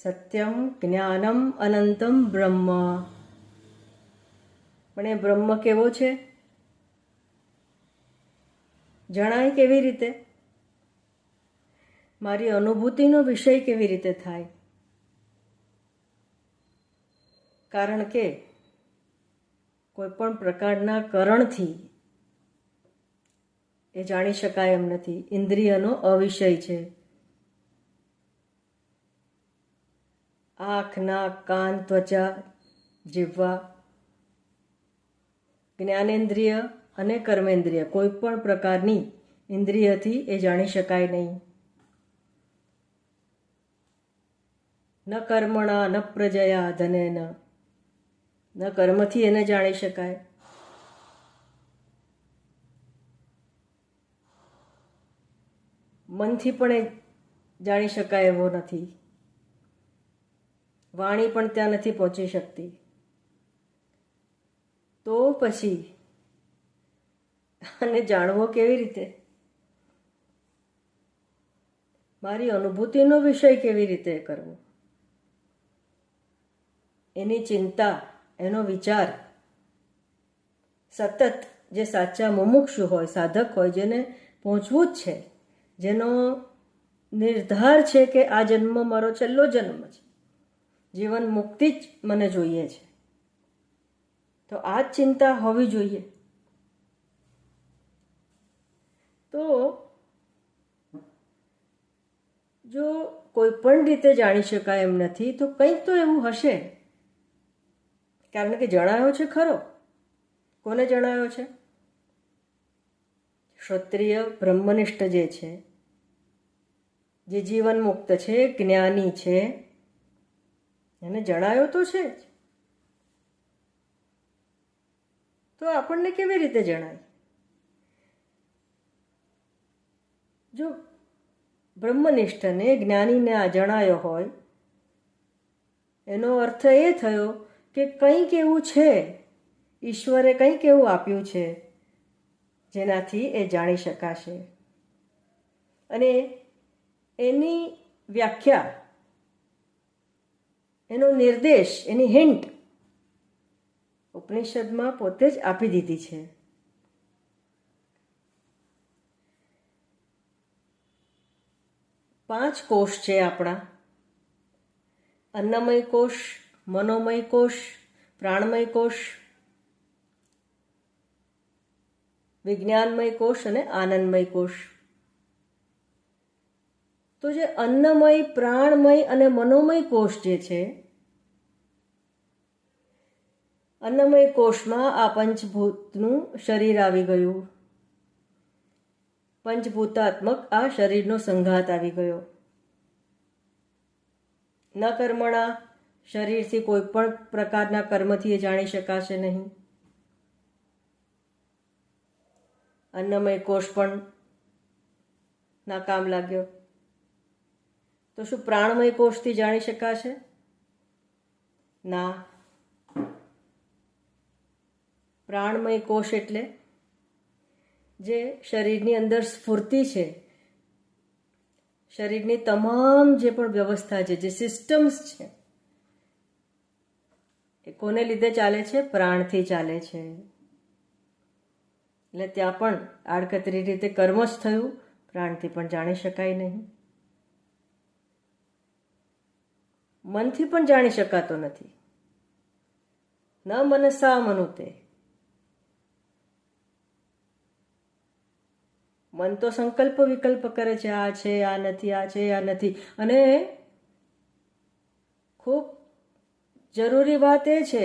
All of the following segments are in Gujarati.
સત્યમ જ્ઞાનમ અનંતમ બ્રહ્મ. પણ એ બ્રહ્મ કેવો છે? જણાય કેવી રીતે? મારી અનુભૂતિનો વિષય કેવી રીતે થાય? કારણ કે કોઈ પણ પ્રકારના કરણથી એ જાણી શકાય એમ નથી. ઇન્દ્રિયનો અવિષય છે. આંખ, નાક, કાન, ત્વચા, જીહ્વા, જ્ઞાનેન્દ્રિય અને કર્મેન્દ્રિય કોઈ પણ પ્રકારની ઇન્દ્રિયથી એ જાણી શકાય નહીં. ન કર્મણા ન પ્રજયા ધનેન, ન કર્મથી એને જાણી શકાય, મનથી પણ એ જાણી શકાય એવો નથી. વાણી પણ ત્યાં નથી પહોંચી શકતી. તો પછી અને જાણવો કેવી રીતે? મારી અનુભૂતિનો વિષય કેવી રીતે કરવો? એની ચિંતા, એનો વિચાર સતત જે સાચા મુમુક્ષુ હોય, સાધક હોય, જેને પહોંચવું જ છે, જેનો નિર્ધાર છે કે આ જન્મ મારો છેલ્લો જન્મ છે, જીવન મુક્તિ જ મને જોઈએ છે, તો આ જ ચિંતા હોવી જોઈએ. તો જો કોઈ પણ રીતે જાણી શકાય એમ નથી તો કંઈક તો એવું હશે. કારણ કે જણાયો છે ખરો. કોને જણાયો છે? ક્ષત્રિય બ્રહ્મનિષ્ઠ જે છે, જે જીવન મુક્ત છે, જ્ઞાની છે, એને જણાયો તો છે જ. તો આપણને કેવી રીતે જણાય? જો બ્રહ્મનિષ્ઠને, જ્ઞાનીને આ જણાયો હોય, એનો અર્થ એ થયો કે કંઈક એવું છે, ઈશ્વરે કંઈક એવું આપ્યું છે જેનાથી એ જાણી શકાશે. અને એની વ્યાખ્યા, એનો નિર્દેશ, એની હિન્ટ ઉપનિષદમાં પોતે જ આપી દીધી છે. પાંચ કોષ છે આપણા: અન્નમય કોષ, મનોમય કોષ, પ્રાણમય કોષ, વિજ્ઞાનમય કોષ અને આનંદમય કોષ. તો જે અન્નમય, પ્રાણમય અને મનોમય કોષ જે છે, અન્નમય કોષમાં આ પંચભૂતનું શરીર આવી ગયું. પંચભૂતાત્મક આ શરીરનો સંઘાત આવી ગયો. ન કર્મણા, શરીરથી કોઈ પણ પ્રકારના કર્મથી એ જાણી શકાશે નહીં. અન્નમય કોષ પણ નાકામ લાગ્યો. તો શું પ્રાણમય કોષથી જાણી શકાશે? ના. પ્રાણમય કોષ એટલે જે શરીરની અંદર સ્ફૂર્તિ છે, શરીરની તમામ જે પણ વ્યવસ્થા છે, જે સિસ્ટમ્સ છે, એ કોને લીધે ચાલે છે? પ્રાણથી ચાલે છે. એટલે ત્યાં પણ આડકતરી રીતે કર્મ જ થયું, પ્રાણથી પણ જાણી શકાય નહીં. મનથી પણ જાણી શકાતો નથી. ન મનસા મનુતે. મન તો સંકલ્પ વિકલ્પ કરે છે, આ છે, આ નથી, આ છે, આ નથી. અને ખૂબ જરૂરી વાત એ છે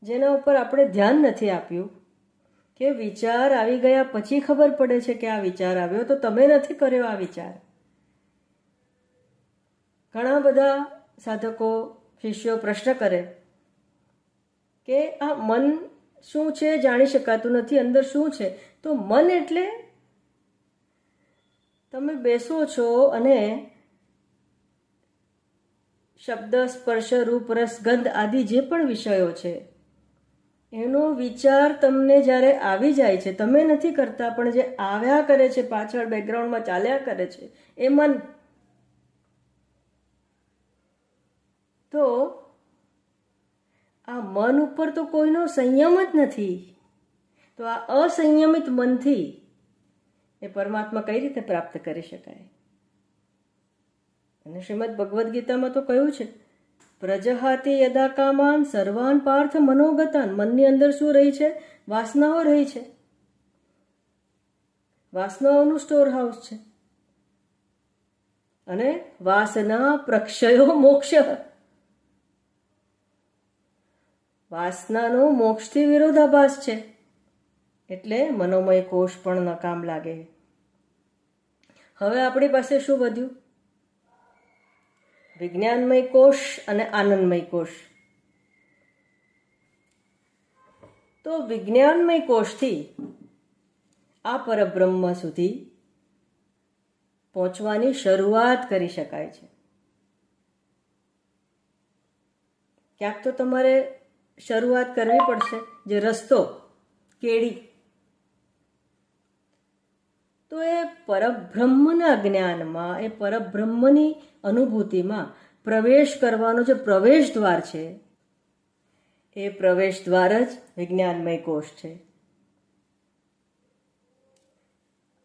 જેના ઉપર આપણે ધ્યાન નથી આપ્યું કે વિચાર આવી ગયા પછી ખબર પડે છે કે આ વિચાર આવ્યો, તો તમે નથી કર્યો આ વિચાર. ઘણા બધા સાધકો, શિષ્યો પ્રશ્ન કરે કે આ મન શું છે, જાણી શકાતું નથી, અંદર શું છે? તો મન એટલે તમે બેસો છો અને શબ્દ, સ્પર્શ, રૂપ, રસ, ગંધ આદિ જે પણ વિષયો છે એનો વિચાર તમને જ્યારે આવી જાય છે, તમે નથી કરતા પણ જે આવ્યા કરે છે, પાછળ બેકગ્રાઉન્ડમાં ચાલ્યા કરે છે, એ મન. આ મન ઉપર તો કોઈનો સંયમ જ નથી. તો આ અસંયમિત મનથી એ પરમાત્મા કઈ રીતે પ્રાપ્ત કરી શકાય? અને શ્રીમદ ભગવદ્ ગીતામાં તો કહ્યું છે, પ્રજહાતિ યદા કામાન સર્વાન પાર્થ મનોગતાન. મનની અંદર શું રહી છે? વાસનાઓ રહી છે. વાસનાઓનું સ્ટોર હાઉસ છે. અને વાસના પ્રક્ષયો મોક્ષ. વાસનાનો મોક્ષથી વિરોધાભાસ છે. એટલે મનોમય કોષ પણ નકામ લાગે. હવે આપણી પાસે શું વધ્યું? વિજ્ઞાનમય કોષ અને આનંદમય કોષ. તો વિજ્ઞાનમય કોષથી આ પરબ્રહ્મ સુધી પહોંચવાની શરૂઆત કરી શકાય છે. ક્યાંક તો તમારે શરૂઆત કરવી પડશે. જે રસ્તો કેડી, તો એ પરબ્રહ્મના જ્ઞાનમાં, એ પરબ્રહ્મની અનુભૂતિમાં પ્રવેશ કરવાનો જે પ્રવેશ દ્વાર છે, એ પ્રવેશ દ્વાર જ વિજ્ઞાનમય કોષ છે.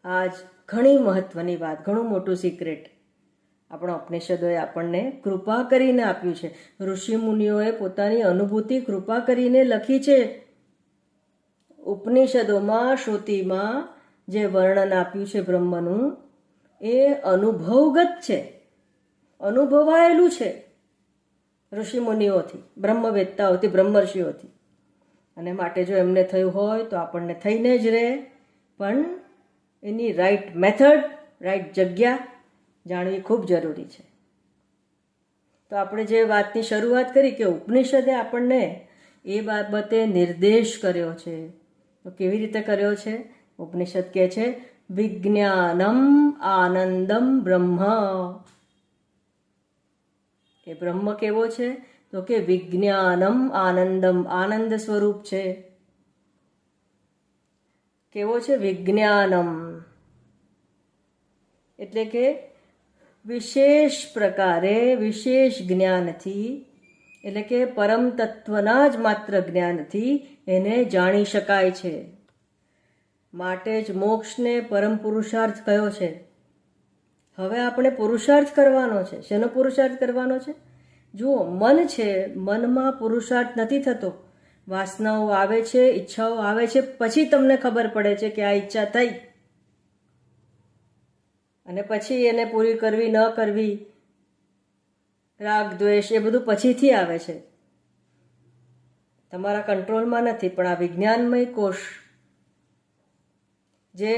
આજ ઘણી મહત્વની વાત, ઘણું મોટું સિક્રેટ આપણા ઉપનિષદોએ આપણને કૃપા કરીને આપ્યું છે. ઋષિ મુનિઓએ પોતાની અનુભૂતિ કૃપા કરીને લખી છે. ઉપનિષદોમાં, શ્રુતિમાં જે વર્ણન આપ્યું છે બ્રહ્મનું, એ અનુભવગત છે, અનુભવાયેલું છે ઋષિ મુનિઓથી, બ્રહ્મવેત્તાઓથી, બ્રહ્મર્ષિઓથી. અને માટે જો એમને થયું હોય તો આપણને થઈને જ રહે, પણ એની રાઈટ મેથડ, રાઈટ જગ્યા જાણવી ખૂબ જરૂરી છે. તો આપણે જે વાતની શરૂઆત કરી કે ઉપનિષદે આપણને એ બાબતે નિર્દેશ કર્યો છે. તો કેવી રીતે કર્યો છે? ઉપનિષદ કહે છે, વિજ્ઞાનમ આનંદમ બ્રહ્મ. એ બ્રહ્મ કેવો છે? તો કે વિજ્ઞાનમ આનંદમ, આનંદ સ્વરૂપ છે. કેવો છે? વિજ્ઞાનમ એટલે કે વિશેષ પ્રકારે, વિશેષ જ્ઞાનથી, એટલે કે પરમ તત્વના જ માત્ર જ્ઞાનથી એને જાણી શકાય છે. માટે જ મોક્ષને પરમ પુરુષાર્થ કયો છે. હવે આપણે પુરુષાર્થ કરવાનો છે. શેનો પુરુષાર્થ કરવાનો છે? જુઓ, મન છે, મનમાં પુરુષાર્થ નથી થતો. વાસનાઓ આવે છે, ઈચ્છાઓ આવે છે, પછી તમને ખબર પડે છે કે આ ઈચ્છા થઈ, અને પછી એને પૂરી કરવી ન કરવી, રાગ દ્વેષ, એ બધું પછીથી આવે છે, તમારા કંટ્રોલમાં નથી. પણ આ વિજ્ઞાનમય કોષ, જે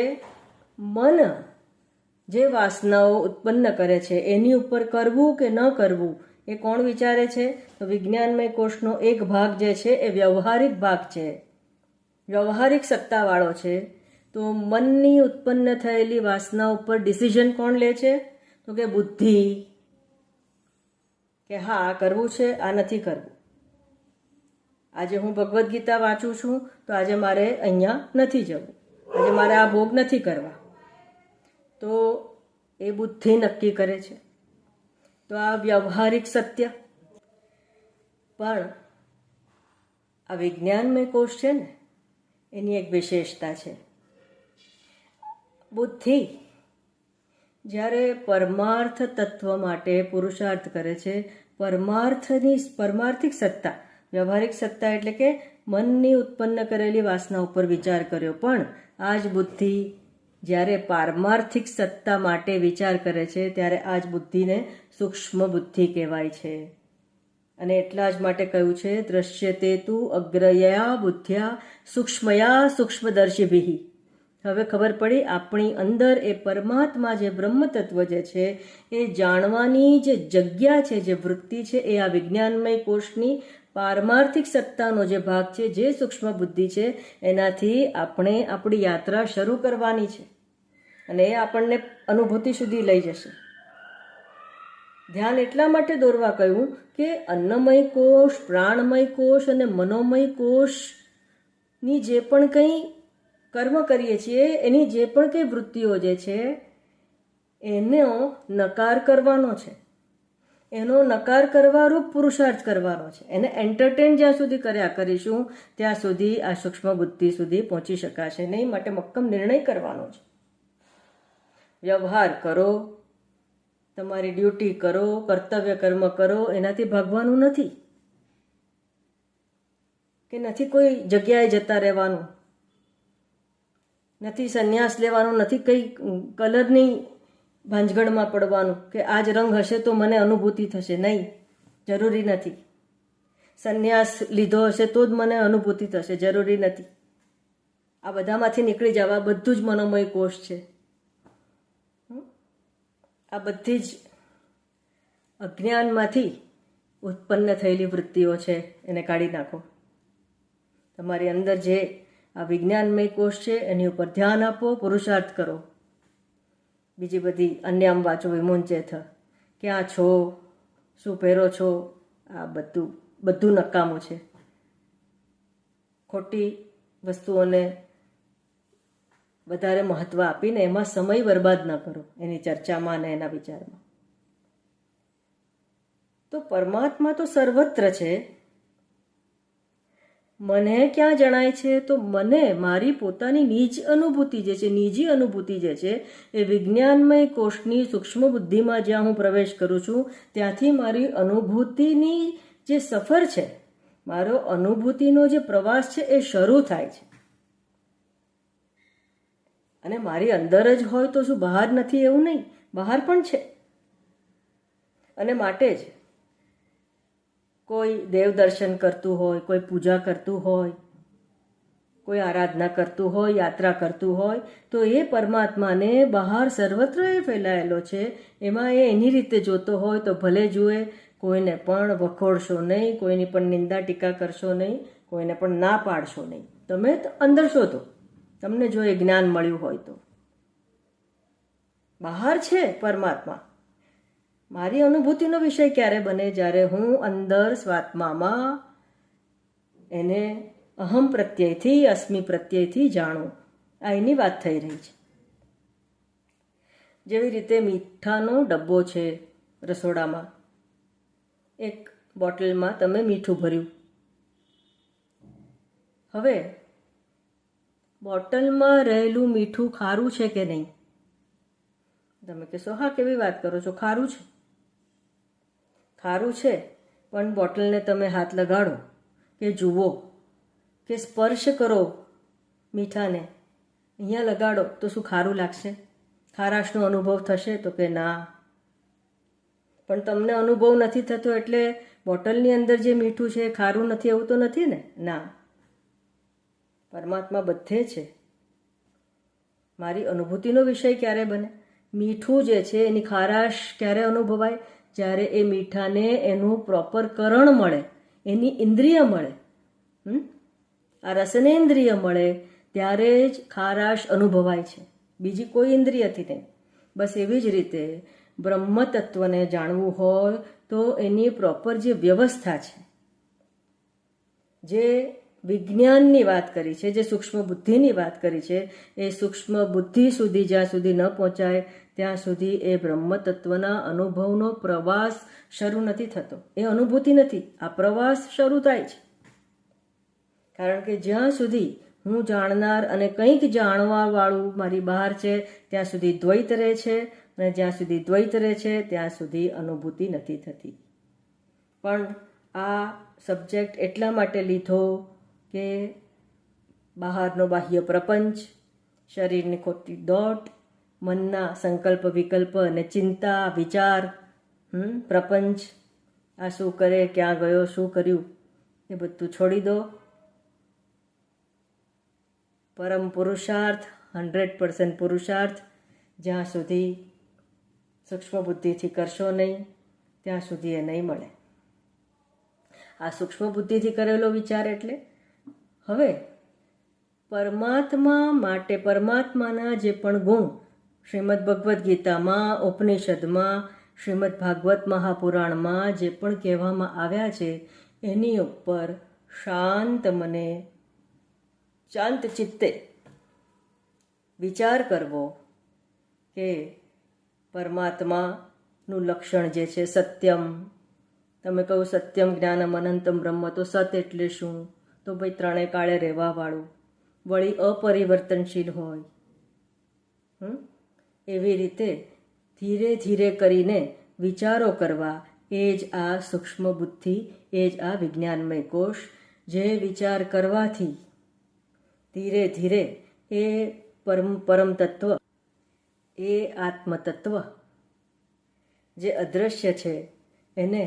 મન જે વાસનાઓ ઉત્પન્ન કરે છે, એની ઉપર કરવું કે ન કરવું એ કોણ વિચારે છે? તો વિજ્ઞાનમય કોષનો એક ભાગ જે છે એ વ્યવહારિક ભાગ છે, વ્યવહારિક સત્તાવાળો છે. તો મનની ઉત્પન્ન થયેલી વાસના ઉપર ડિસિઝન કોણ લે છે? તો કે બુદ્ધિ, કે હા આ કરવું છે, આ નથી કરવું. આજે હું ભગવદ્ ગીતા વાંચું છું, તો આજે મારે અહીંયા નથી જવું, આજે મારે આ ભોગ નથી કરવા. તો એ બુદ્ધિ નક્કી કરે છે. તો આ વ્યવહારિક સત્ય. પણ આ વિજ્ઞાનમય કોષ છે ને, એની એક વિશેષતા છે. બુદ્ધિ જ્યારે પરમાર્થ તત્વ માટે પુરુષાર્થ કરે છે, પરમાર્થિક સત્તા, વ્યવહારિક સત્તા એટલે કે મનની ઉત્પન્ન કરેલી વાસના ઉપર વિચાર કર્યો. પણ આ જ બુદ્ધિ જ્યારે પારમાર્થિક સત્તા માટે વિચાર કરે છે, ત્યારે આ જ બુદ્ધિને સૂક્ષ્મ બુદ્ધિ કહેવાય છે. અને એટલા જ માટે કહ્યું છે, દ્રશ્યતે તુ અગ્રયા બુદ્ધ્યા સૂક્ષ્મયા સૂક્ષ્મદર્શિભિ. હવે ખબર પડી, આપણી અંદર એ પરમાત્મા જે બ્રહ્મ તત્વ જે છે, એ જાણવાની જે જગ્યા છે, જે વૃત્તિ છે, એ આ વિજ્ઞાનમય કોષની પારમાર્થિક સત્તાનો જે ભાગ છે, જે સૂક્ષ્મ બુદ્ધિ છે, એનાથી આપણે આપણી યાત્રા શરૂ કરવાની છે. અને એ આપણને અનુભૂતિ સુધી લઈ જશે. ધ્યાન એટલા માટે દોરવા કહ્યું કે અન્નમય કોષ, પ્રાણમય કોષ અને મનોમય કોષની જે પણ કંઈ કર્મ કરીએ છીએ, એની જે પણ કંઈ વૃત્તિઓ જે છે, એનો નકાર કરવાનો છે. એનો નકાર કરવા રૂપ પુરુષાર્થ કરવાનો છે. એને એન્ટરટેન જ્યાં સુધી કર્યા કરીશું ત્યાં સુધી આ સૂક્ષ્મ બુદ્ધિ સુધી પહોંચી શકાશે નહીં. માટે મક્કમ નિર્ણય કરવાનો છે. વ્યવહાર કરો, તમારી ડ્યુટી કરો, કર્તવ્ય કર્મ કરો, એનાથી ભાગવાનું નથી કે નથી કોઈ જગ્યાએ જતા રહેવાનું, નથી સંન્યાસ લેવાનો, નથી કંઈ કલરની ભાંજગડમાં પડવાનું કે આ જ રંગ હશે તો મને અનુભૂતિ થશે. નહીં, જરૂરી નથી. સંન્યાસ લીધો હશે તો જ મને અનુભૂતિ થશે, જરૂરી નથી. આ બધામાંથી નીકળી જવા. બધું જ મનોમય કોષ છે. આ બધી જ અજ્ઞાનમાંથી ઉત્પન્ન થયેલી વૃત્તિઓ છે, એને કાઢી નાખો. તમારી અંદર જે આ વિજ્ઞાનમય કોષ છે એની ઉપર ધ્યાન આપો, પુરુષાર્થ કરો. બીજી બધી અન્યામ વાંચો વિમોચેથ, ક્યાં છો, શું પહેરો છો, આ બધું નકામું છે. ખોટી વસ્તુઓને વધારે મહત્ત્વ આપીને એમાં સમય બરબાદ ન કરો, એની ચર્ચામાં અને એના વિચારમાં. તો પરમાત્મા તો સર્વત્ર છે. મને ક્યાં જણાય છે? તો મને મારી પોતાની નીજ અનુભૂતિ જે છે, નીજી અનુભૂતિ જે છે, એ વિજ્ઞાનમય કોષની સૂક્ષ્મ બુદ્ધિમાં જ્યાં હું પ્રવેશ કરું છું ત્યાંથી મારી અનુભૂતિની જે સફર છે, મારો અનુભૂતિનો જે પ્રવાસ છે એ શરૂ થાય છે. અને મારી અંદર જ હોય તો શું બહાર નથી? એવું નહીં, બહાર પણ છે. અને માટે જ કોઈ દેવ દર્શન કરતું હોય, કોઈ પૂજા કરતું હોય, કોઈ આરાધના કરતું હોય, યાત્રા કરતું હોય, તો એ પરમાત્માને બહાર સર્વત્ર એ ફેલાયેલો છે. એમાં એ એની રીતે જોતો હોય તો ભલે જુએ. કોઈને પણ વખોડશો નહીં, કોઈની પણ નિંદા ટીકા કરશો નહીં, કોઈને પણ ના પાડશો નહીં. તમે અંદર શોધો, તમને જો એ જ્ઞાન મળ્યું હોય તો. બહાર છે પરમાત્મા. મારી અનુભૂતિનો વિષય ક્યારે બને? જ્યારે હું અંદર સ્વાત્મામાં એને અહમ પ્રત્યયથી, અસ્મિ પ્રત્યયથી જાણું. આ એની વાત થઈ રહી છે. જેવી રીતે મીઠાનો ડબ્બો છે રસોડામાં, એક બોટલમાં તમે મીઠું ભર્યું. હવે બોટલમાં રહેલું મીઠું ખારું છે કે નહીં? તમે કહેશો હા, કેવી વાત કરો છો, ખારું છે. ખારું છે, પણ બોટલને તમે હાથ લગાડો કે જુઓ કે સ્પર્શ કરો મીઠાને, અહીંયા લગાડો તો શું ખારું લાગશે? ખારાશનો અનુભવ થશે? તો કે ના. પણ તમને અનુભવ નથી થતો એટલે બોટલની અંદર જે મીઠું છે એ ખારું નથી એવું તો નથી ને? ના. પરમાત્મા બધે છે. મારી અનુભૂતિનો વિષય ક્યારે બને? મીઠું જે છે એની ખારાશ ક્યારે અનુભવાય? જ્યારે એ મીઠાને એનું પ્રોપર કરણ મળે, એની ઇન્દ્રિય મળે, આ રસનેન્દ્રિય મળે, ત્યારે જ ખારાશ અનુભવાય છે, બીજી કોઈ ઇન્દ્રિયથી નહીં. બસ એવી જ રીતે બ્રહ્મ તત્વને જાણવું હોય તો એની પ્રોપર જે વ્યવસ્થા છે, જે વિજ્ઞાનની વાત કરી છે, જે સૂક્ષ્મ બુદ્ધિની વાત કરી છે, એ સૂક્ષ્મ બુદ્ધિ સુધી જ્યાં સુધી ન પહોંચાય ત્યાં સુધી એ બ્રહ્મ તત્વના અનુભવનો પ્રવાસ શરૂ નથી થતો. એ અનુભૂતિ નથી, આ પ્રવાસ શરૂ થાય છે. કારણ કે જ્યાં સુધી હું જાણનાર અને કંઈક જાણવાવાળું મારી બહાર છે ત્યાં સુધી દ્વૈત રહે છે, અને જ્યાં સુધી દ્વૈત રહે છે ત્યાં સુધી અનુભૂતિ નથી થતી. પણ આ સબ્જેક્ટ એટલા માટે લીધો કે બહારનો બાહ્ય પ્રપંચ, શરીરની ખોટી દોટ, મનના સંકલ્પ વિકલ્પ અને ચિંતા વિચાર, પ્રપંચ, આ શું કરે, ક્યાં ગયો, શું કર્યું, એ બધું છોડી દો. પરમ પુરુષાર્થ, 100% પુરુષાર્થ જ્યાં સુધી સૂક્ષ્મ બુદ્ધિથી કરશો નહીં ત્યાં સુધી એ નહીં મળે. આ સૂક્ષ્મ બુદ્ધિથી કરેલો વિચાર એટલે હવે પરમાત્મા માટે પરમાત્માના જે પણ ગુણ શ્રીમદ ભગવદ્ ગીતામાં, ઉપનિષદમાં, શ્રીમદ ભાગવત મહાપુરાણમાં જે પણ કહેવામાં આવ્યા છે એની ઉપર શાંત મને, શાંત ચિત્તે વિચાર કરવો કે પરમાત્મા નું લક્ષણ જે છે સત્યમ. તમે કહો સત્યમ જ્ઞાનમ અનંતમ બ્રહ્મ, તો સત એટલે શું? તો ભાઈ ત્રણે કાળે રહેવાવાળું, વળી અપરિવર્તનશીલ હોય. એવી રીતે ધીરે ધીરે કરીને વિચારો કરવા, એ જ આ સૂક્ષ્મ બુદ્ધિ, એ જ આ વિજ્ઞાનમય કોષ. જે વિચાર કરવાથી ધીરે ધીરે એ પરમ તત્વ, એ આત્મતત્વ જે અદૃશ્ય છે એને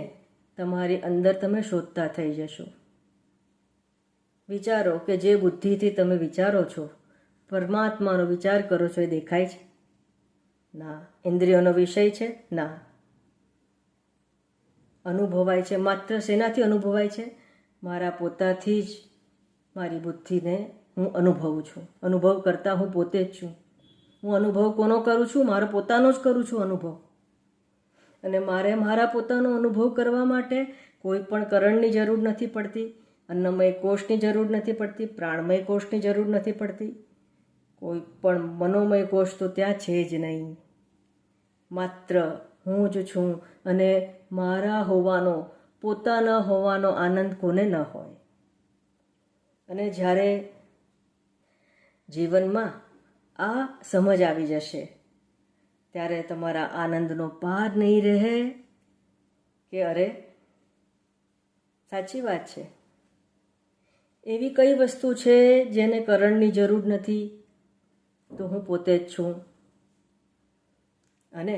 તમારી અંદર તમે શોધતા થઈ જશો. વિચારો કે જે બુદ્ધિથી તમે વિચારો છો, પરમાત્માનો વિચાર કરો છો, એ દેખાય છે? ના. ઇન્દ્રિયોનો વિષય છે? ના. અનુભવાય છે. માત્ર શેનાથી અનુભવાય છે? મારા પોતાથી જ મારી બુદ્ધિને હું અનુભવું છું. અનુભવ કરતા હું પોતે જ છું. હું અનુભવ કોનો કરું છું? મારો પોતાનો જ કરું છું અનુભવ. અને મારે મારા પોતાનો અનુભવ કરવા માટે કોઈ પણ કરણની જરૂર નથી પડતી, અન્નમય કોષની જરૂર નથી પડતી, પ્રાણમય કોષની જરૂર નથી પડતી, કોઈ પણ મનોમય કોષ તો ત્યાં છે જ નહીં. માત્ર હું જ છું. અને મારા હોવાનો, પોતાના હોવાનો આનંદ કોને ન હોય? અને જ્યારે જીવનમાં આ સમજ આવી જશે ત્યારે તમારા આનંદનો પાર નહીં રહે કે અરે સાચી વાત છે, એવી કઈ વસ્તુ છે જેને કરણની જરૂર નથી? તો હું પોતે જ છું. અને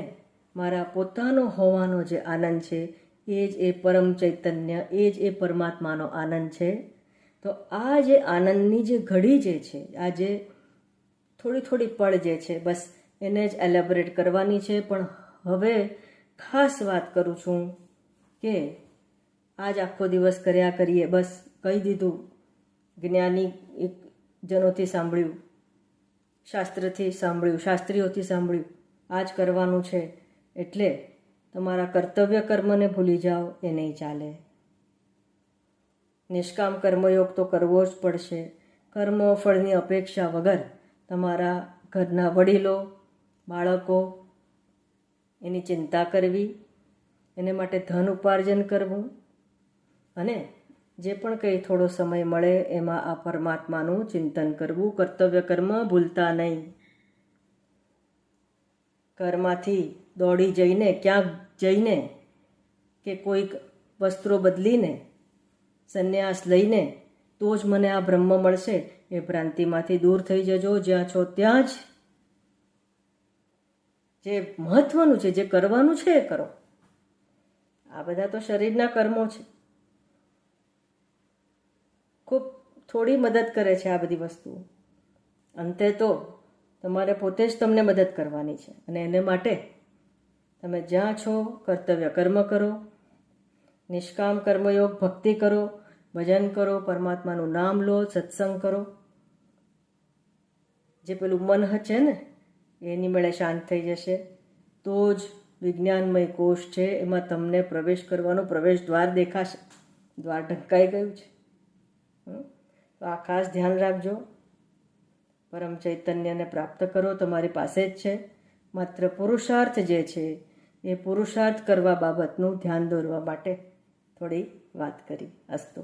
મારા પોતાનો હોવાનો જે આનંદ છે એ જ એ પરમ ચૈતન્ય, એ જ એ પરમાત્માનો આનંદ છે. તો આ જે આનંદની જે ઘડી જે છે, આ જે થોડી થોડી પળ જે છે, બસ એને જ એલેબોરેટ કરવાની છે. પણ હવે ખાસ વાત કરું છું કે આજ આખો દિવસ કર્યા કરીએ, બસ કહી દીધું, જ્ઞાની જનોથી સાંભળ્યું, શાસ્ત્રથી સાંભળ્યું, શાસ્ત્રીઓથી સાંભળ્યું, આ જ કરવાનું છે એટલે તમારા કર્તવ્ય કર્મને ભૂલી જાઓ, એ નહીં ચાલે. નિષ્કામ કર્મયોગ તો કરવો જ પડશે. કર્મ ફળની અપેક્ષા વગર તમારા ઘરના વડીલો, બાળકો, એની ચિંતા કરવી, એને માટે ધન ઉપાર્જન કરવું, અને જે પણ કંઈ થોડો સમય મળે એમાં આ પરમાત્માનું ચિંતન કરવું. કર્તવ્ય કર્મ ભૂલતા નહીં. ઘરમાંથી દોડી જઈને, ક્યાંક જઈને, કે કોઈક વસ્ત્રો બદલીને, સંન્યાસ લઈને તો જ મને આ બ્રહ્મ મળશે, એ ભ્રાંતિમાંથી દૂર થઈ જજો. જ્યાં છો ત્યાં જ જે મહત્વનું છે, જે કરવાનું છે એ કરો. આ બધા તો શરીરના કર્મો છે. ખૂબ થોડી મદદ કરે છે આ બધી વસ્તુઓ. અંતે તો તમારે પોતે જ તમને મદદ કરવાની છે. અને એને માટે તમે જ્યાં છો કર્તવ્ય કર્મ કરો, નિષ્કામ કર્મયોગ ભક્તિ કરો, ભજન કરો, પરમાત્માનું નામ લો, સત્સંગ કરો. જે પેલું મન છે ને, એની મેળે શાંત થઈ જશે. તો જ વિજ્ઞાનમય કોષ છે એમાં તમને પ્રવેશ કરવાનું પ્રવેશ દ્વાર દેખાશે. દ્વાર ઢંકાઈ ગયું છે. તો આ ખાસ ધ્યાન રાખજો. પરમ ચૈતન્યને પ્રાપ્ત કરો, તમારી પાસે જ છે. માત્ર પુરુષાર્થ જે છે એ પુરુષાર્થ કરવા બાબતનું ધ્યાન દોરવા માટે થોડી વાત કરી. અસ્તુ.